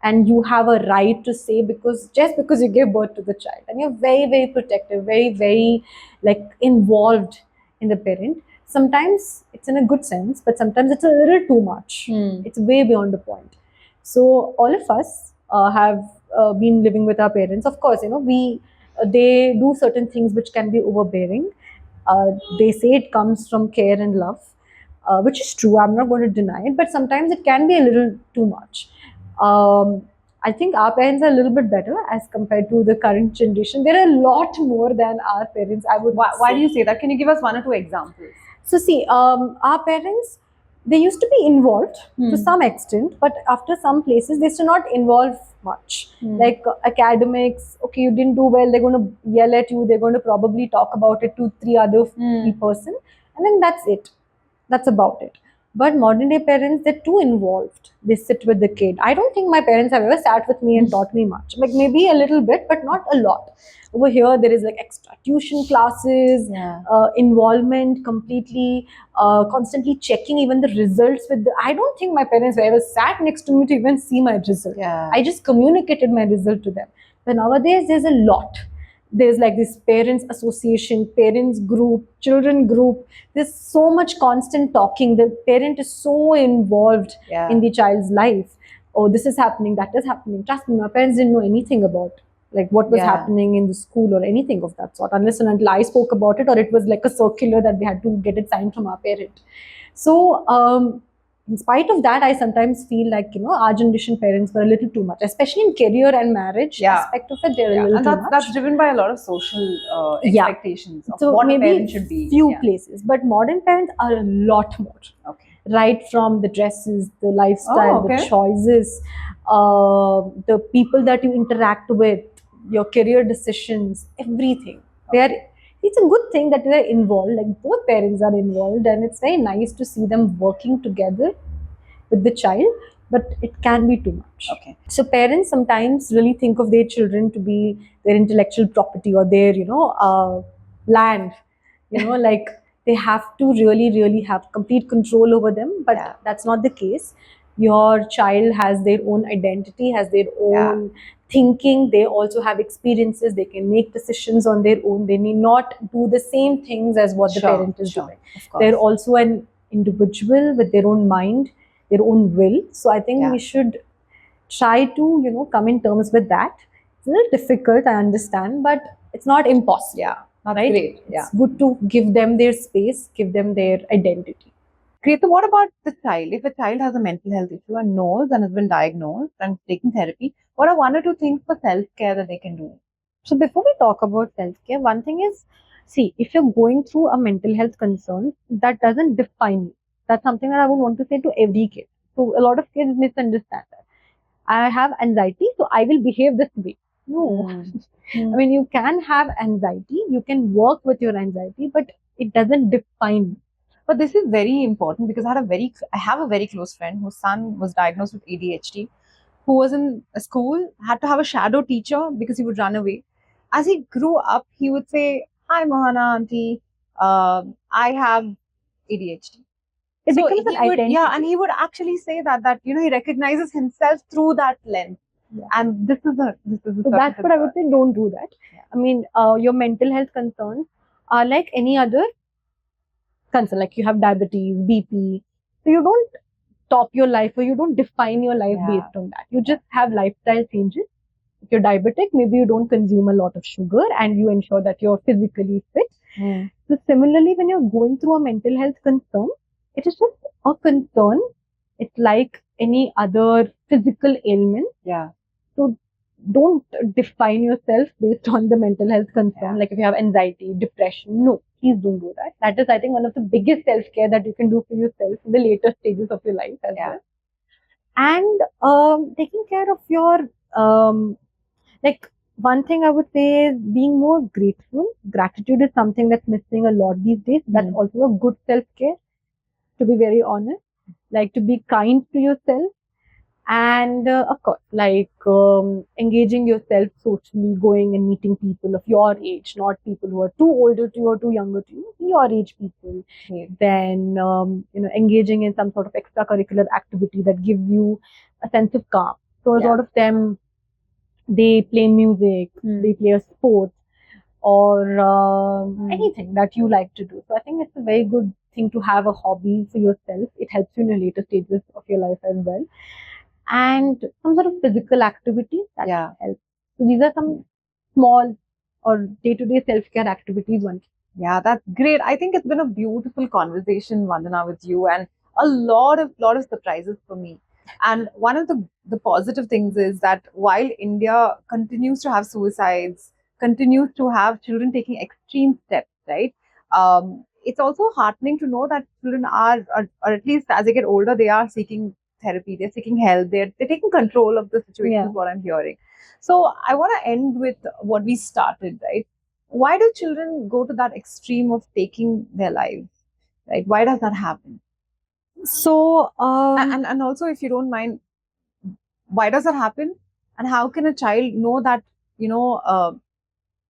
Speaker 2: and you have a right to say, because just because you gave birth to the child, and you're very very protective, very very like involved in the parent. Sometimes it's in a good sense, but sometimes it's a little too much. It's way beyond the point. So all of us have been living with our parents. Of course, we they do certain things which can be overbearing. They say it comes from care and love, which is true. I'm not going to deny it, but sometimes it can be a little too much. I think our parents are a little bit better as compared to the current generation. They're a lot more than our parents, I would
Speaker 1: Why
Speaker 2: say.
Speaker 1: do you say that? Can you give us one or two examples?
Speaker 2: So see, our parents, they used to be involved to some extent, but after some places they used to not involve much. Like academics, okay, you didn't do well, they're going to yell at you. They're going to probably talk about it to three other person, and then that's it. That's about it. But modern day parents, they're too involved. They sit with the kid. I don't think my parents have ever sat with me and taught me much. Like maybe a little bit, but not a lot. Over here, there is like extra tuition classes, involvement completely, constantly checking even the results with the. I don't think my parents ever sat next to me to even see my result. I just communicated my result to them. But nowadays, there's a lot. There's like this parents association, parents group, children group. There's so much constant talking. The parent is so involved in the child's life. Oh, this is happening, that is happening. Trust me, my parents didn't know anything about like what was happening in the school or anything of that sort, unless and until I spoke about it, or it was like a circular that we had to get it signed from our parent. So in spite of that, I sometimes feel like our generation parents were a little too much, especially in career and marriage aspect of it. They're a little
Speaker 1: And
Speaker 2: too much.
Speaker 1: that's driven by a lot of social expectations of
Speaker 2: So
Speaker 1: what a
Speaker 2: maybe
Speaker 1: parent should be.
Speaker 2: few places, but modern parents are a lot more.
Speaker 1: Okay.
Speaker 2: Right from the dresses, the lifestyle,
Speaker 1: okay.
Speaker 2: the choices, the people that you interact with, your career decisions, everything. They are. It's a good thing that they're involved. Like both parents are involved, and it's very nice to see them working together with the child. But it can be too much.
Speaker 1: Okay.
Speaker 2: So parents sometimes really think of their children to be their intellectual property or their land. Like they have to really really have complete control over them, but that's not the case. Your child has their own identity, has their own thinking. They also have experiences. They can make decisions on their own. They need not do the same things as what the parent is doing. They're also an individual with their own mind, their own will. So I think we should try to come in terms with that. It's a little difficult, I understand, but it's not impossible.
Speaker 1: That's
Speaker 2: right?
Speaker 1: great.
Speaker 2: It's good to give them their space, give them their identity.
Speaker 1: Great. So what about the child? If a child has a mental health issue and knows and has been diagnosed and taking therapy, what are one or two things for self-care that they can do?
Speaker 2: So before we talk about self-care, one thing is, see, if you're going through a mental health concern, that doesn't define you. That's something that I would want to say to every kid. So a lot of kids misunderstand that. I have anxiety, so I will behave this way. No. I mean, you can have anxiety, you can work with your anxiety, but it doesn't define you.
Speaker 1: But this is very important because I have a very close friend whose son was diagnosed with ADHD, who was in a school, had to have a shadow teacher because he would run away. As he grew up, he would say, "Hi, Mohana auntie, I have ADHD."
Speaker 2: It becomes an identity.
Speaker 1: And he would actually say that he recognizes himself through that lens. And this is
Speaker 2: so that's what I would say. Don't do that. I mean, your mental health concerns are like any other concern. Like you have diabetes, BP. So you don't top your life or you don't define your life based on that. You just have lifestyle changes. If you're diabetic, maybe you don't consume a lot of sugar and you ensure that you're physically fit. So similarly, when you're going through a mental health concern, it is just a concern. It's like any other physical ailment. So don't define yourself based on the mental health concern.
Speaker 1: Yeah.
Speaker 2: Like if you have anxiety, depression, no, please don't do that. That is, I think, one of the biggest self-care that you can do for yourself in the later stages of your life as well. And taking care of your like, one thing I would say is being more grateful. Gratitude is something that's missing a lot these days. That's also a good self-care, to be very honest. Like, to be kind to yourself, and of course, like, engaging yourself socially, going and meeting people of your age, not people who are too older to you or too younger to you, your age people. Then engaging in some sort of extracurricular activity that gives you a sense of calm. So a lot of them, they play music, they play a sport, or anything that you like to do. So I think it's a very good thing to have a hobby for yourself. It helps you in the later stages of your life as well. And some sort of physical activity that helps. So these are some small or day-to-day self-care activities one can.
Speaker 1: Yeah, that's great. I think it's been a beautiful conversation, Vandana, with you, and a lot of surprises for me. And one of the positive things is that while India continues to have suicides, continues to have children taking extreme steps, right? It's also heartening to know that children or at least as they get older, they are seeking therapy, they're seeking help, they're taking control of the situation. Is what I'm hearing. So I want to end with what we started, right? Why do children go to that extreme of taking their lives, right? Why does that happen?
Speaker 2: So
Speaker 1: And also, if you don't mind, why does that happen, and how can a child know that, you know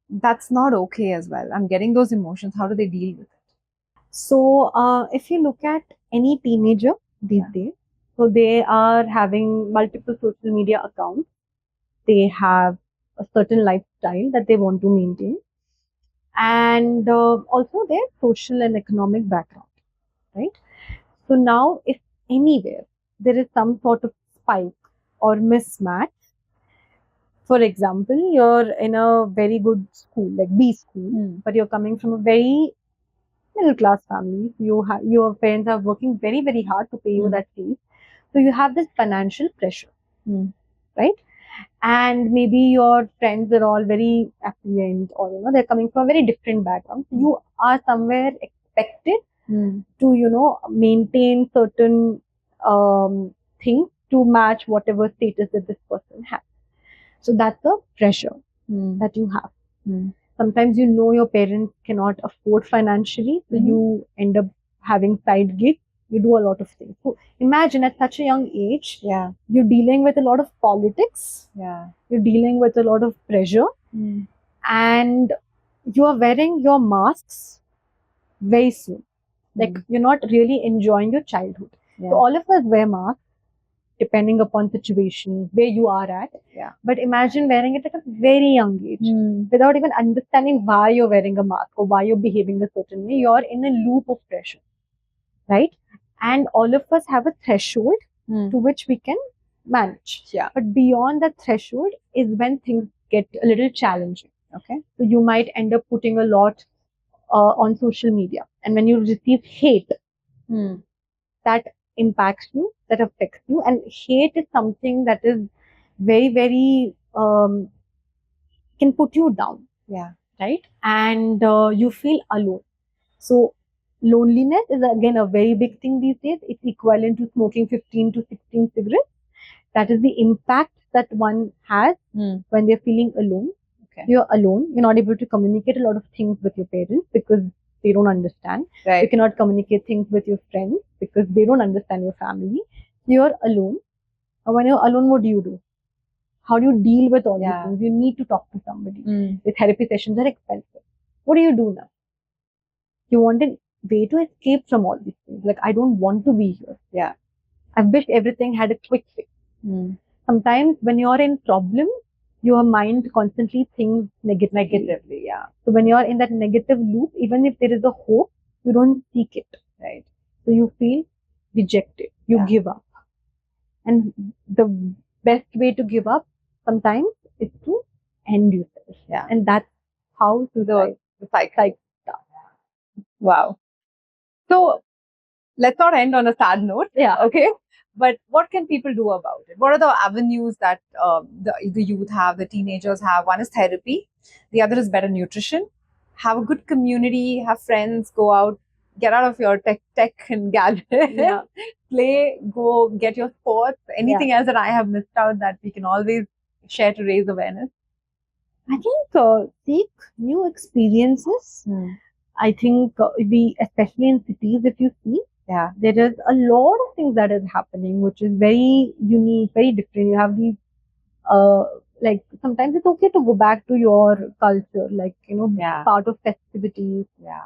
Speaker 1: that's not okay as well? I'm getting those emotions. How do they deal with it?
Speaker 2: So, if you look at any teenager these days, so they are having multiple social media accounts. They have a certain lifestyle that they want to maintain, and also their social and economic background, right? So now, if anywhere there is some sort of spike or mismatch, for example, you're in a very good school, like B school, but you're coming from a very middle class family. Your parents are working very, very hard to pay you that fees. So you have this financial pressure, right? And maybe your friends are all very affluent, or they're coming from a very different background. So you are somewhere expected to maintain certain things to match whatever status that this person has. So that's the pressure that you have. Sometimes your parents cannot afford financially, so you end up having side gigs. You do a lot of things. So imagine at such a young age, you're dealing with a lot of politics. You're dealing with a lot of pressure, and you are wearing your masks very soon. Like, you're not really enjoying your childhood. So all of us wear masks depending upon situation where you are at. But imagine wearing it at a very young age without even understanding why you're wearing a mask or why you're behaving a certain way. You're in a loop of pressure, right? And all of us have a threshold to which we can manage. But beyond that threshold is when things get a little challenging. Okay. So you might end up putting a lot on social media. And when you receive hate, that impacts you, that affects you. And hate is something that is very, very, can put you down. Right? And you feel alone. So loneliness is again a very big thing these days. It's equivalent to smoking 15 to 16 cigarettes. That is the impact that one has when they're feeling alone. You're alone. You're not able to communicate a lot of things with your parents because they don't understand. You cannot communicate things with your friends because they don't understand your family. You're alone. And when you're alone, what do? How do you deal with all these things? You need to talk to somebody. The therapy sessions are expensive. What do you do now? You want a way to escape from all these things. Like, I don't want to be here. I wish everything had a quick fix. Sometimes when you're in problem, your mind constantly thinks negatively. So when you're in that negative loop, even if there is a hope, you don't seek it. So you feel dejected. You give up. And the best way to give up sometimes is to end yourself. And that's how the cycle starts.
Speaker 1: Wow. So let's not end on a sad note.
Speaker 2: Yeah.
Speaker 1: Okay. But what can people do about it? What are the avenues that the youth have, the teenagers have? One is therapy, the other is better nutrition. Have a good community, have friends, go out, get out of your tech and gadgets,
Speaker 2: Yeah.
Speaker 1: play, go get your sports. Anything else that I have missed out that we can always share to raise awareness?
Speaker 2: I think seek new experiences. I think especially in cities, if you see,
Speaker 1: Yeah.
Speaker 2: there is a lot of things that is happening, which is very unique, very different. You have these, like sometimes it's okay to go back to your culture, like
Speaker 1: Yeah.
Speaker 2: part of festivities.
Speaker 1: Yeah.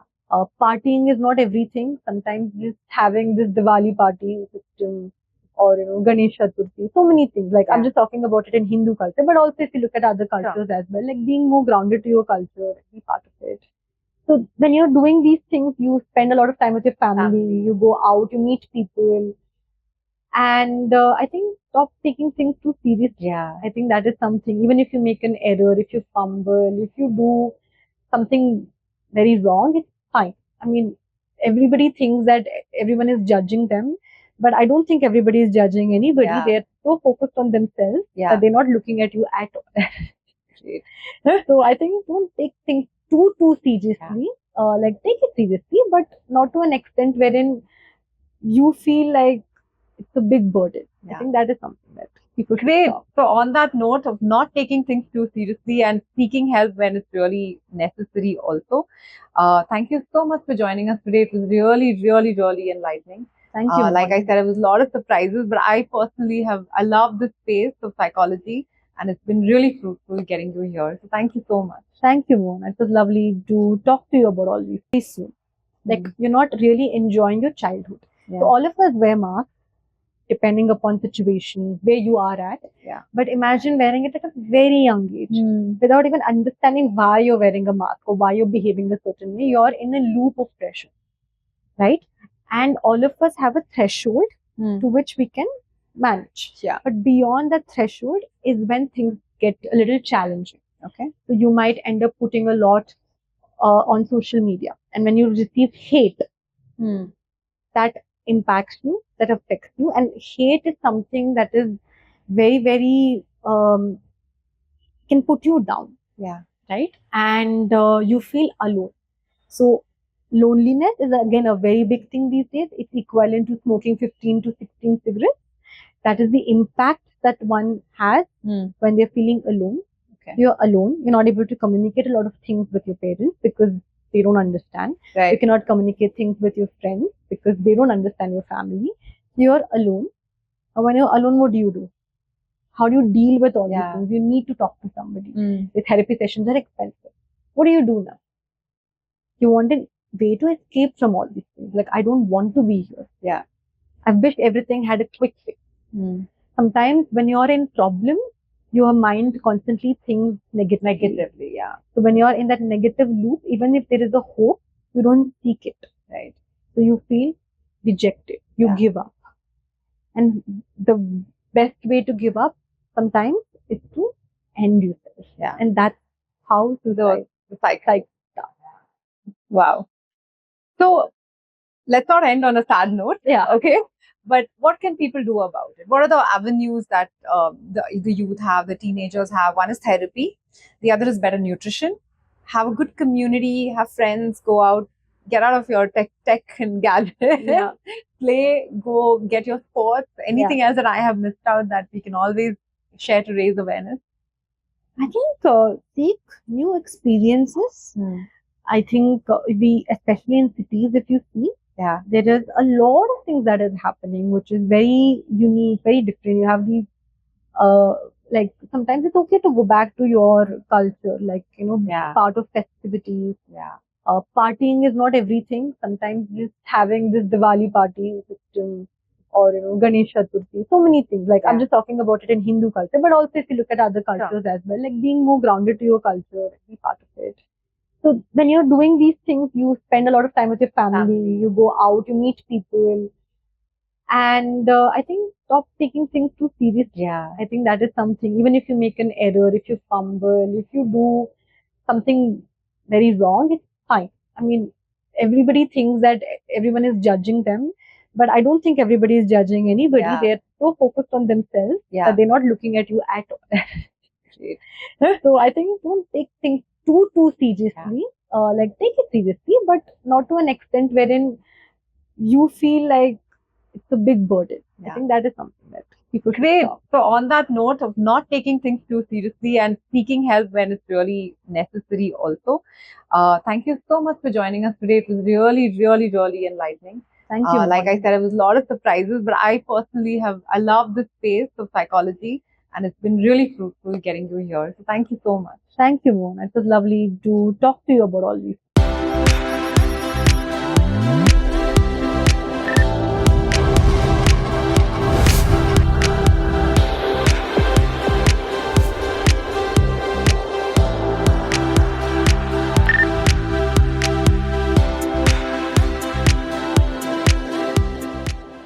Speaker 2: Partying is not everything. Sometimes just having this Diwali party system, or Ganesh Chaturthi, so many things. Like I'm
Speaker 1: Yeah.
Speaker 2: just talking about it in Hindu culture, but also if you look at other cultures as well, like being more grounded to your culture, be part of it. So when you're doing these things, you spend a lot of time with your family. You go out, you meet people, and I think stop taking things too seriously.
Speaker 1: Yeah.
Speaker 2: I think that is something. Even if you make an error, if you fumble, if you do something very wrong, it's fine. I mean, everybody thinks that everyone is judging them, but I don't think everybody is judging anybody.
Speaker 1: Yeah.
Speaker 2: They're so focused on themselves
Speaker 1: Yeah.
Speaker 2: that they're not looking at you at all. So I think don't take things too seriously. Like take it seriously, but not to an extent wherein you feel like it's a big burden. I think that is something that people should
Speaker 1: Great.
Speaker 2: stop.
Speaker 1: So, on that note of not taking things too seriously and seeking help when it's really necessary, also, thank you so much for joining us today. It was really enlightening.
Speaker 2: Thank you.
Speaker 1: Like I
Speaker 2: Mohana.
Speaker 1: said, it was a lot of surprises, but I personally I love this space of psychology, and it's been really fruitful getting you here. So, thank you so much.
Speaker 2: Thank you, Mohana. It was lovely to talk to you about all these very soon. Like you're not really enjoying your childhood. So all of us wear masks depending upon situation where you are at.
Speaker 1: Yeah.
Speaker 2: But imagine wearing it at a very young age without even understanding why you're wearing a mask or why you're behaving a certain way. You're in a loop of pressure, right? And all of us have a threshold to which we can manage.
Speaker 1: Yeah.
Speaker 2: But beyond that threshold is when things get a little challenging.
Speaker 1: Okay.
Speaker 2: So you might end up putting a lot on social media. And when you receive hate, that impacts you, that affects you. And hate is something that is very, can put you down.
Speaker 1: Yeah.
Speaker 2: Right? And you feel alone. So loneliness is again a very big thing these days. It's equivalent to smoking 15 to 16 cigarettes. That is the impact that one has when they're feeling alone.
Speaker 1: Okay.
Speaker 2: You're alone. You're not able to communicate a lot of things with your parents because they don't understand.
Speaker 1: Right.
Speaker 2: You cannot communicate things with your friends because they don't understand your family. You're alone. And when you're alone, what do? How do you deal with all these things? You need to talk to somebody. The therapy sessions are expensive. What do you do now? You want a way to escape from all these things. Like, I don't want to be here.
Speaker 1: Yeah.
Speaker 2: I wish everything had a quick fix. Sometimes when you're in problem, your mind constantly thinks negatively.
Speaker 1: Yeah.
Speaker 2: So when you're in that negative loop, even if there is a hope, you don't seek it.
Speaker 1: Right.
Speaker 2: So you feel dejected. You give up. And the best way to give up sometimes is to end yourself.
Speaker 1: Yeah.
Speaker 2: And that's how
Speaker 1: The cycle.
Speaker 2: starts.
Speaker 1: Wow. So let's not end on a sad note.
Speaker 2: Yeah.
Speaker 1: Okay. But what can people do about it? What are the avenues that the youth have, the teenagers have? One is therapy, the other is better nutrition. Have a good community, have friends, go out, get out of your tech and gadgets, play, go get your sports. Anything else that I have missed out that we can always share to raise awareness?
Speaker 2: I think seek new experiences. I think especially in cities, if you see, there is a lot of things that is happening, which is very unique, very different. You have these, like sometimes it's okay to go back to your culture, like part of festivities. Partying is not everything. Sometimes just having this Diwali party system, or Ganesh Chaturthi, so many things. Like I'm just talking about it in Hindu culture, but also if you look at other cultures as well, like being more grounded to your culture, be part of it. So when you're doing these things, you spend a lot of time with your family. You go out, you meet people, and I think stop taking things too seriously. I think that is something. Even if you make an error, if you fumble, if you do something very wrong, it's fine. I mean, everybody thinks that everyone is judging them, But I don't think everybody is judging anybody.
Speaker 1: Yeah.
Speaker 2: They're so focused on themselves
Speaker 1: Yeah.
Speaker 2: that they're not looking at you at all.
Speaker 1: Great.
Speaker 2: So I think don't take things too seriously. Like take it seriously, but not to an extent wherein you feel like it's a big burden. I
Speaker 1: Yeah.
Speaker 2: think that is something that people should
Speaker 1: Great.
Speaker 2: stop.
Speaker 1: So, on that note of not taking things too seriously and seeking help when it's really necessary, also, thank you so much for joining us today. It was really enlightening.
Speaker 2: Thank you,
Speaker 1: Like I
Speaker 2: Mohana.
Speaker 1: said, it was a lot of surprises, but I personally I love this space of psychology, and it's been really fruitful getting you here. So, thank you so much.
Speaker 2: Thank you, Mohana. It was lovely to talk to you about all these